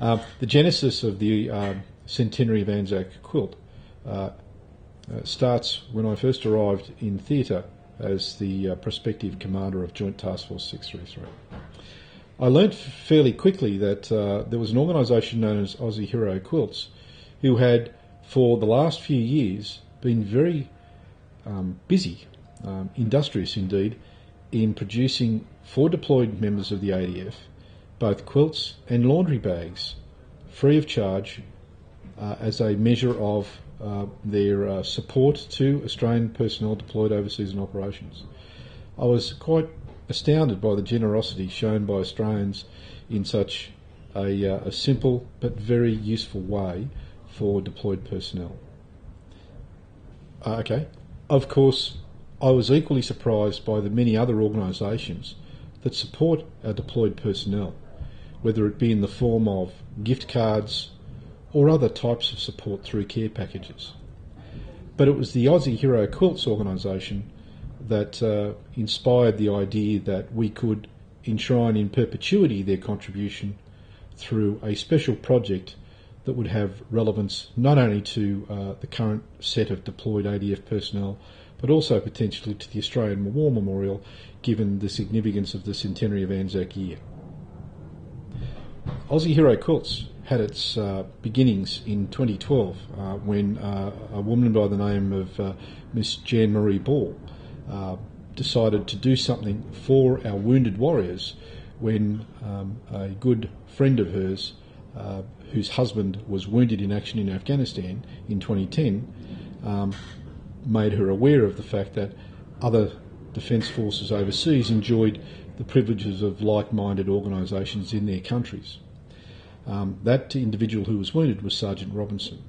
The genesis of the Centenary of ANZAC Quilt starts when I first arrived in theatre as the prospective commander of Joint Task Force 633. I learnt fairly quickly that there was an organisation known as Aussie Hero Quilts who had, for the last few years, been very busy, industrious indeed, in producing for deployed members of the ADF both quilts and laundry bags free of charge as a measure of their support to Australian personnel deployed overseas in operations. I was quite astounded by the generosity shown by Australians in such a simple but very useful way for deployed personnel. Of course, I was equally surprised by the many other organisations that support our deployed personnel, whether it be in the form of gift cards or other types of support through care packages. But it was the Aussie Hero Quilts organisation that inspired the idea that we could enshrine in perpetuity their contribution through a special project that would have relevance not only to the current set of deployed ADF personnel, but also potentially to the Australian War Memorial, given the significance of the Centenary of Anzac year. Aussie Hero Quilts had its beginnings in 2012 when a woman by the name of Miss Jan Marie Ball decided to do something for our wounded warriors when a good friend of hers, whose husband was wounded in action in Afghanistan in 2010, made her aware of the fact that other defence forces overseas enjoyed the privileges of like-minded organisations in their countries. That individual who was wounded was Sergeant Robinson.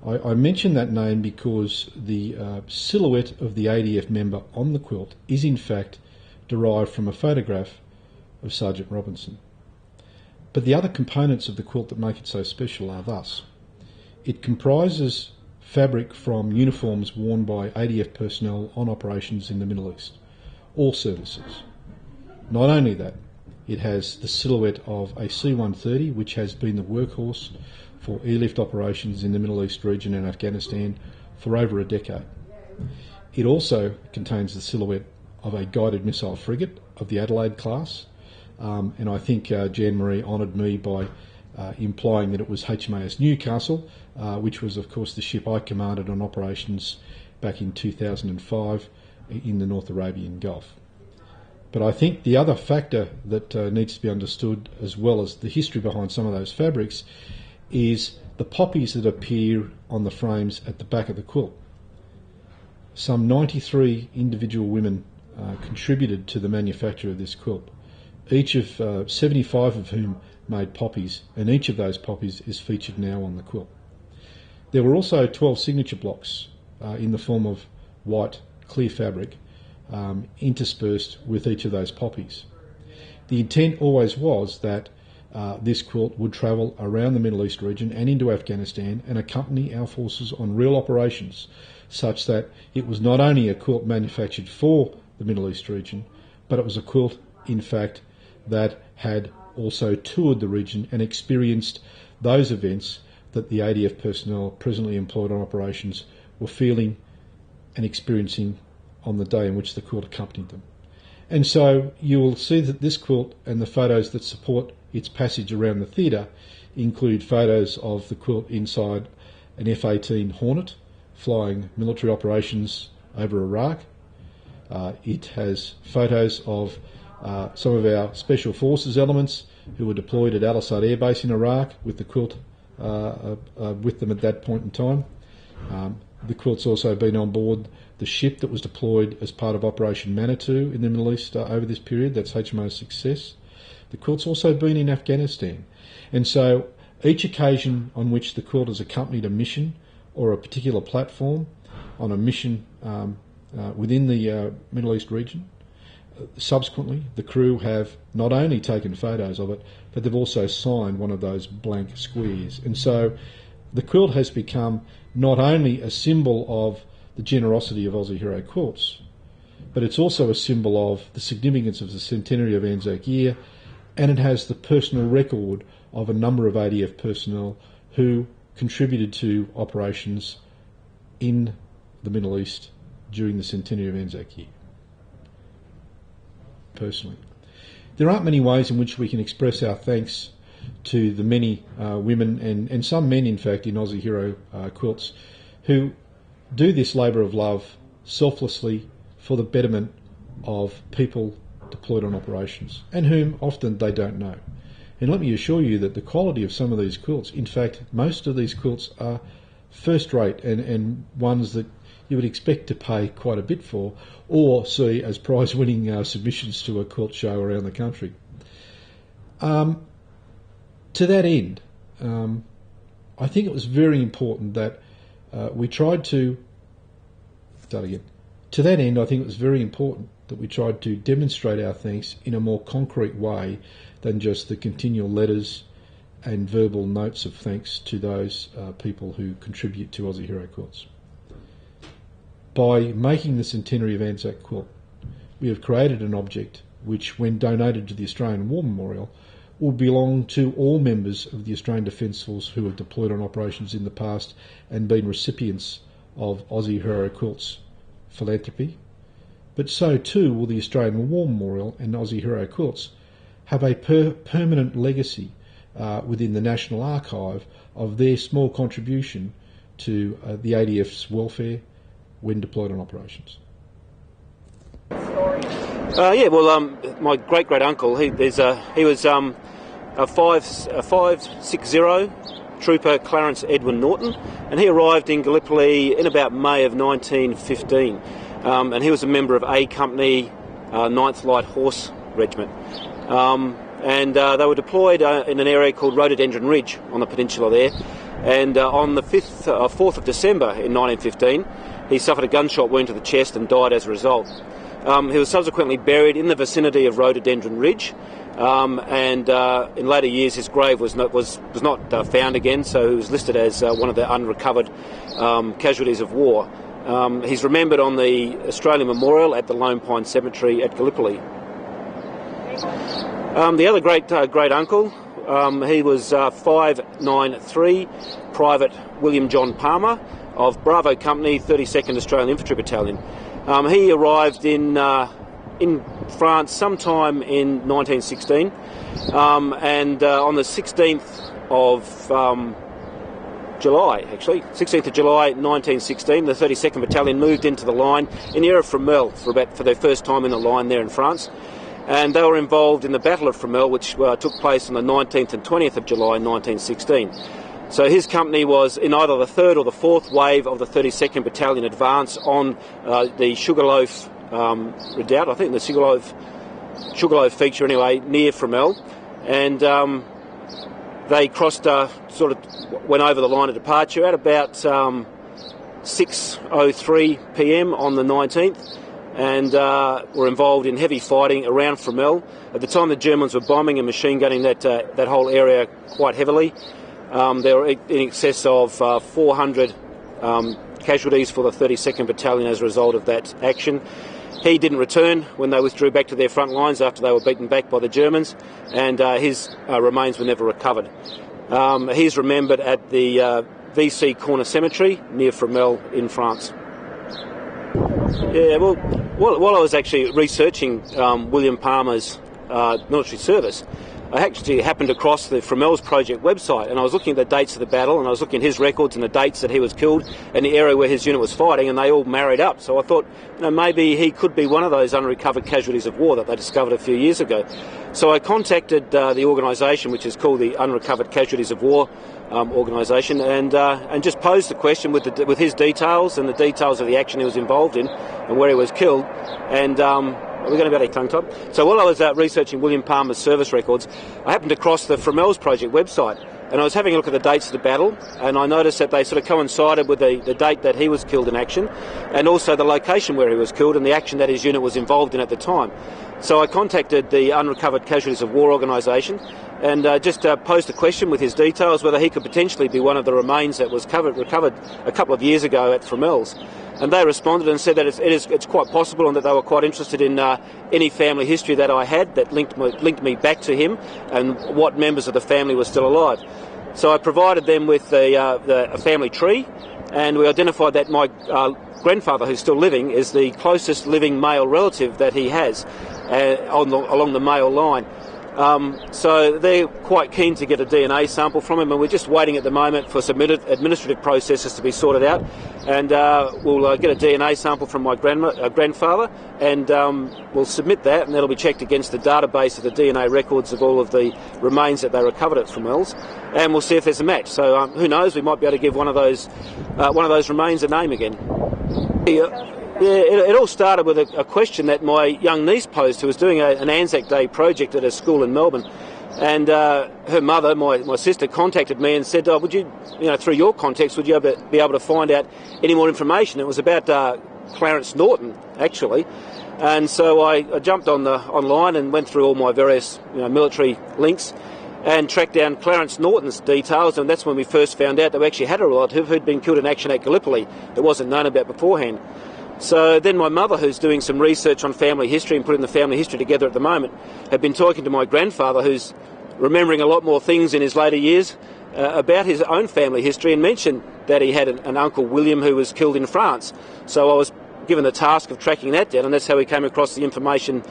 I mention that name because the silhouette of the ADF member on the quilt is in fact derived from a photograph of Sergeant Robinson. But the other components of the quilt that make it so special are thus. It comprises fabric from uniforms worn by ADF personnel on operations in the Middle East, all services. Not only that, it has the silhouette of a C-130, which has been the workhorse for airlift operations in the Middle East region and Afghanistan for over a decade. It also contains the silhouette of a guided missile frigate of the Adelaide class, and I think Jan Marie honoured me by implying that it was HMAS Newcastle, which was of course the ship I commanded on operations back in 2005 in the North Arabian Gulf. But I think the other factor that needs to be understood, as well as the history behind some of those fabrics, is the poppies that appear on the frames at the back of the quilt. Some 93 individual women contributed to the manufacture of this quilt, each of 75 of whom made poppies, and each of those poppies is featured now on the quilt. There were also 12 signature blocks in the form of white clear fabric interspersed with each of those poppies. The intent always was that this quilt would travel around the Middle East region and into Afghanistan and accompany our forces on real operations, such that it was not only a quilt manufactured for the Middle East region, but it was a quilt, in fact, that had also toured the region and experienced those events that the ADF personnel presently employed on operations were feeling and experiencing on the day in which the quilt accompanied them. And so you will see that this quilt and the photos that support its passage around the theatre include photos of the quilt inside an F-18 Hornet flying military operations over Iraq. It has photos of some of our Special Forces elements who were deployed at Al-Assad Air Base in Iraq with the quilt with them at that point in time. The quilt's also been on board the ship that was deployed as part of Operation Manitou in the Middle East over this period, that's HMAS Success. The quilt's also been in Afghanistan. And so each occasion on which the quilt has accompanied a mission or a particular platform on a mission within the Middle East region, subsequently the crew have not only taken photos of it, but they've also signed one of those blank squares. And so the quilt has become not only a symbol of the generosity of Aussie Hero Quilts, but it's also a symbol of the significance of the Centenary of Anzac year, and it has the personal record of a number of ADF personnel who contributed to operations in the Middle East during the centenary of ANZAC year. Personally, there aren't many ways in which we can express our thanks to the many women and some men, in fact, in Aussie Hero Quilts who do this labour of love selflessly for the betterment of people deployed on operations, and whom often they don't know. And let me assure you that the quality of some of these quilts, in fact, most of these quilts are first rate and ones that you would expect to pay quite a bit for, or see as prize-winning submissions to a quilt show around the country. To that end, I think it was very important that we tried to... Start again. To that end, I think it was very important that we tried to demonstrate our thanks in a more concrete way than just the continual letters and verbal notes of thanks to those people who contribute to Aussie Hero Quilts. By making the centenary of ANZAC Quilt, we have created an object which, when donated to the Australian War Memorial, will belong to all members of the Australian Defence Force who have deployed on operations in the past and been recipients of Aussie Hero Quilt's philanthropy. But so too will the Australian War Memorial and Aussie Hero Quilts have a permanent legacy within the National Archive of their small contribution to the ADF's welfare when deployed on operations. My great uncle, he was a 560 Trooper Clarence Edwin Norton, and he arrived in Gallipoli in about May of 1915, and he was a member of A Company, 9th Light Horse Regiment, and they were deployed in an area called Rhododendron Ridge on the peninsula there, and on the 4th of December in 1915 he suffered a gunshot wound to the chest and died as a result. He was subsequently buried in the vicinity of Rhododendron Ridge, and in later years his grave was not found again, so he was listed as one of the unrecovered casualties of war. He's remembered on the Australian Memorial at the Lone Pine Cemetery at Gallipoli. The other great uncle, he was 593 Private William John Palmer of Bravo Company, 32nd Australian Infantry Battalion. He arrived in France sometime in 1916, and on the 16th of July 1916, the 32nd Battalion moved into the line in the area of Fromelles for their first time in the line there in France, and they were involved in the Battle of Fromelles, which took place on the 19th and 20th of July 1916. So his company was in either the 3rd or the 4th wave of the 32nd Battalion advance on the Sugarloaf redoubt, I think the Sugarloaf feature anyway, near Fromelles, and they crossed, went over the line of departure at about 6:03 p.m. on the 19th, and were involved in heavy fighting around Fromelles. At the time, the Germans were bombing and machine gunning that whole area quite heavily. There were in excess of 400 casualties for the 32nd Battalion as a result of that action. He didn't return when they withdrew back to their front lines after they were beaten back by the Germans, and his remains were never recovered. He's remembered at the VC Corner Cemetery near Fromelles in France. Yeah, well, while I was actually researching William Palmer's military service, I actually happened across the Fromelles Project website, and I was looking at the dates of the battle, and I was looking at his records and the dates that he was killed and the area where his unit was fighting, and they all married up. So I thought, maybe he could be one of those unrecovered casualties of war that they discovered a few years ago. So I contacted the organisation, which is called the Unrecovered Casualties of War organisation, and just posed the question with his details and the details of the action he was involved in and where he was killed, and we're going to be able to tongue-tied. So while I was researching William Palmer's service records, I happened to cross the Fromelles Project website, and I was having a look at the dates of the battle, and I noticed that they sort of coincided with the date that he was killed in action, and also the location where he was killed and the action that his unit was involved in at the time. So I contacted the Unrecovered Casualties of War organisation, and just posed a question with his details whether he could potentially be one of the remains that was recovered a couple of years ago at Fremel's. And they responded and said that it's quite possible, and that they were quite interested in any family history that I had that linked me back to him, and what members of the family were still alive. So I provided them with a family tree, and we identified that my grandfather, who's still living, is the closest living male relative that he has along the male line. So they're quite keen to get a DNA sample from him, and we're just waiting at the moment for some administrative processes to be sorted out, and we'll get a DNA sample from my grandfather, and we'll submit that, and that'll be checked against the database of the DNA records of all of the remains that they recovered at Fremel's, and we'll see if there's a match. So who knows, we might be able to give one of those remains a name again. Yeah, it all started with a question that my young niece posed, who was doing an ANZAC Day project at a school in Melbourne. And her mother, my sister, contacted me and said, would you, through your contacts, would you be able to find out any more information? It was about Clarence Norton, actually. And so I jumped online and went through all my various military links and tracked down Clarence Norton's details, and that's when we first found out that we actually had a relative who'd been killed in action at Gallipoli that wasn't known about beforehand. So then my mother, who's doing some research on family history and putting the family history together at the moment, had been talking to my grandfather, who's remembering a lot more things in his later years about his own family history, and mentioned that he had an uncle, William, who was killed in France. So I was given the task of tracking that down, and that's how we came across the information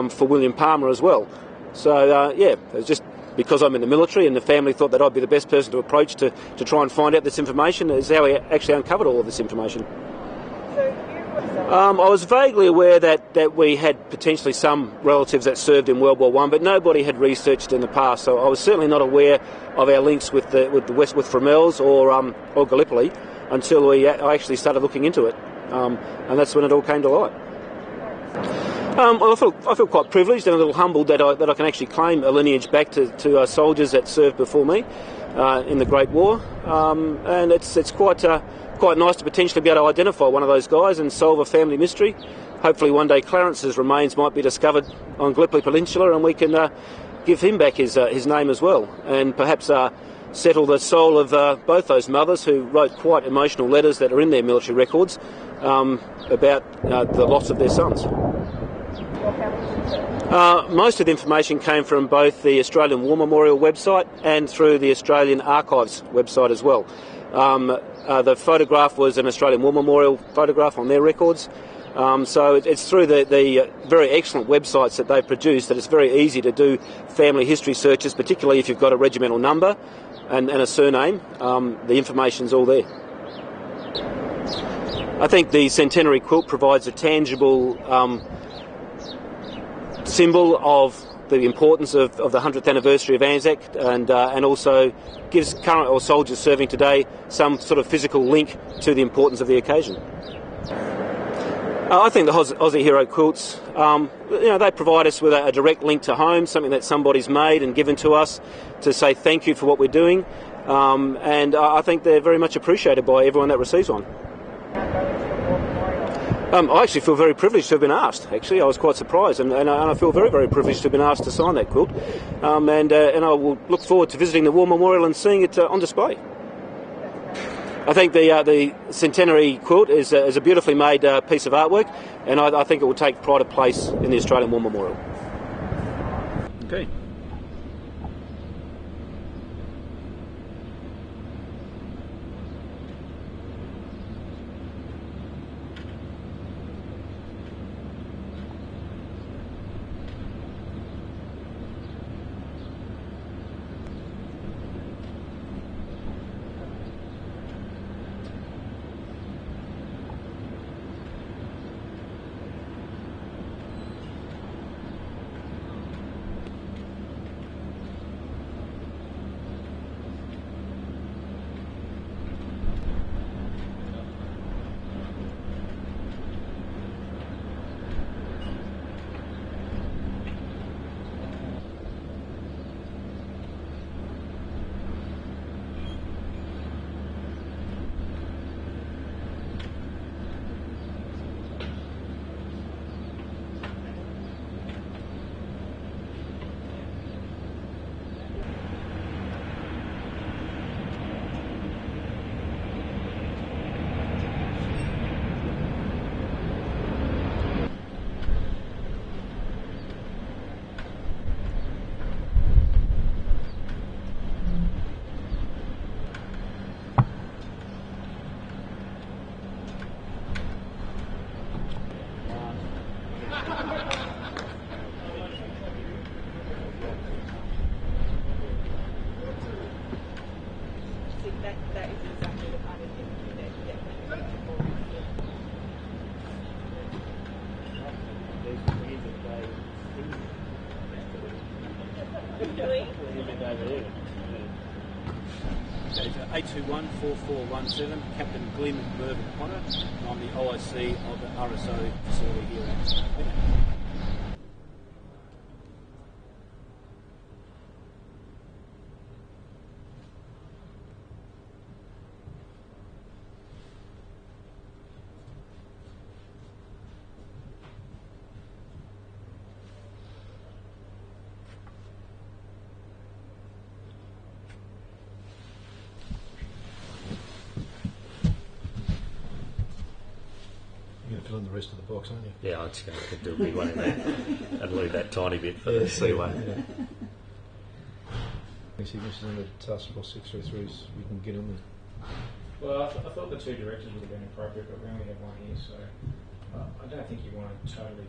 for William Palmer as well. So, it was just because I'm in the military, and the family thought that I'd be the best person to approach to try and find out this information, is how we actually uncovered all of this information. I was vaguely aware that we had potentially some relatives that served in World War I, but nobody had researched in the past, so I was certainly not aware of our links with Fremel's or Gallipoli until I actually started looking into it, and that's when it all came to light. I feel quite privileged and a little humbled that I can actually claim a lineage back to soldiers that served before me in the Great War, and it's quite nice to potentially be able to identify one of those guys and solve a family mystery. Hopefully one day Clarence's remains might be discovered on Gallipoli Peninsula, and we can give him back his name as well, and perhaps settle the soul of both those mothers who wrote quite emotional letters that are in their military records about the loss of their sons. Most of the information came from both the Australian War Memorial website and through the Australian Archives website as well. The photograph was an Australian War Memorial photograph on their records. So it's through the very excellent websites that they've produced that it's very easy to do family history searches, particularly if you've got a regimental number and a surname. The information's all there. I think the Centenary Quilt provides a tangible symbol of the importance of the 100th anniversary of ANZAC, and also gives current or soldiers serving today some sort of physical link to the importance of the occasion. I think the Aussie Hero Quilts, they provide us with a direct link to home, something that somebody's made and given to us to say thank you for what we're doing, and I think they're very much appreciated by everyone that receives one. I actually feel very privileged to have been asked. Actually, I was quite surprised, and I feel very, very privileged to have been asked to sign that quilt. And I will look forward to visiting the War Memorial and seeing it on display. I think the Centenary Quilt is a beautifully made piece of artwork, and I think it will take pride of place in the Australian War Memorial. Okay. That is exactly the kind of thing that really? Okay, so 821-4417, Captain Glenn Mervyn Connor. I'm the OIC of the RSO facility here at You're going to fill in the rest of the box, aren't you? Yeah, I'm just going to do a big one in there and leave that tiny bit for the seaway. Yeah. Any signatures on the task force 633s you can get on with? Well, I thought the two directors would have been appropriate, but we only have one here, so I don't think you want to totally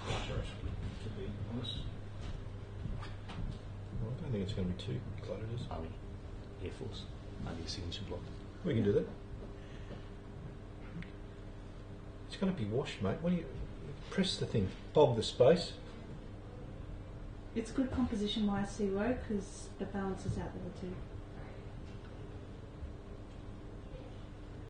clutter it, to be honest. Well, I don't think it's going to be too cluttered, is it? Army, Air Force, only a signature block. We can do that. It's going to be washed, mate. What do you press the thing? Bog the space. It's good composition wise, Seawo, because it balances out the other two.